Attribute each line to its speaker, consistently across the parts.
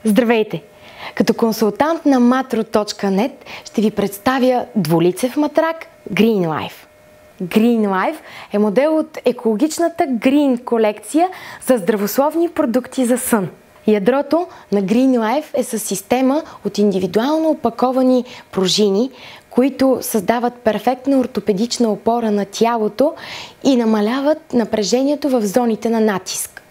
Speaker 1: Здравейте! Като консултант на matro.net ще ви представя двулицев матрак GreenLife. GreenLife е модел от екологичната Green колекция за здравословни продукти за сън. Ядрото на GreenLife е със система от индивидуално опаковани пружини, които създават перфектна ортопедична опора на тялото и намаляват напрежението в зоните на натиск.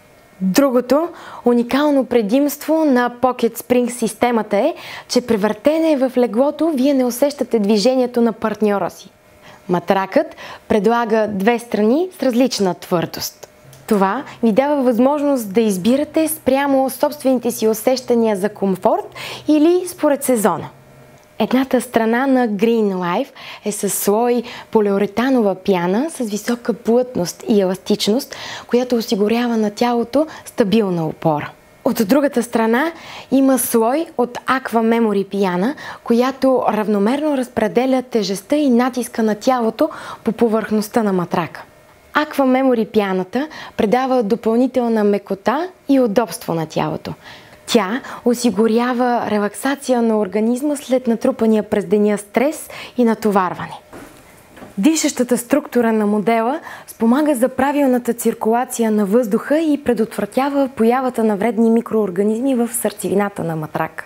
Speaker 1: Другото уникално предимство на Pocket Spring системата е, че превъртене в леглото вие не усещате движението на партньора си. Матракът предлага две страни с различна твърдост. Това ви дава възможност да избирате спрямо собствените си усещания за комфорт или според сезона. Едната страна на GreenLife е със слой полиуретанова пяна с висока плътност и еластичност, която осигурява на тялото стабилна опора. От другата страна има слой от Aqua Memory пяна, която равномерно разпределя тежестта и натиска на тялото по повърхността на матрака. Aqua Memory пяната предава допълнителна мекота и удобство на тялото. Тя осигурява релаксация на организма след натрупания през деня стрес и натоварване. Дишащата структура на модела спомага за правилната циркулация на въздуха и предотвратява появата на вредни микроорганизми в сърцевината на матрака.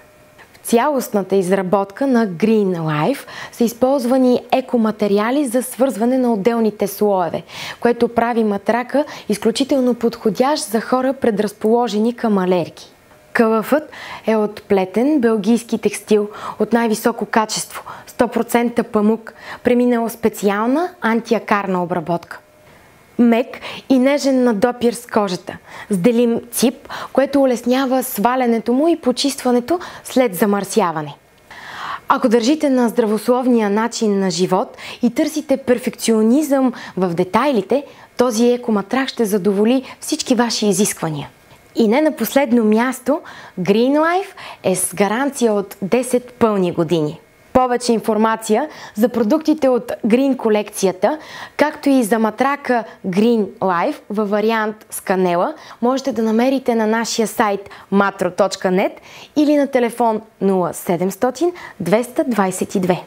Speaker 1: В цялостната изработка на GreenLife са използвани екоматериали за свързване на отделните слоеве, което прави матрака изключително подходящ за хора, предразположени към алергии. Кълъфът е от плетен белгийски текстил от най-високо качество, 100% памук, преминал специална антиакарна обработка. Мек и нежен на допир с кожата, с делим цип, което улеснява свалянето му и почистването след замърсяване. Ако държите на здравословния начин на живот и търсите перфекционизъм в детайлите, този екоматрак ще задоволи всички ваши изисквания. И не на последно място, GreenLife е с гаранция от 10 пълни години. Повече информация за продуктите от Green колекцията, както и за матрака GreenLife във вариант с канела, можете да намерите на нашия сайт matro.net или на телефон 0700 222.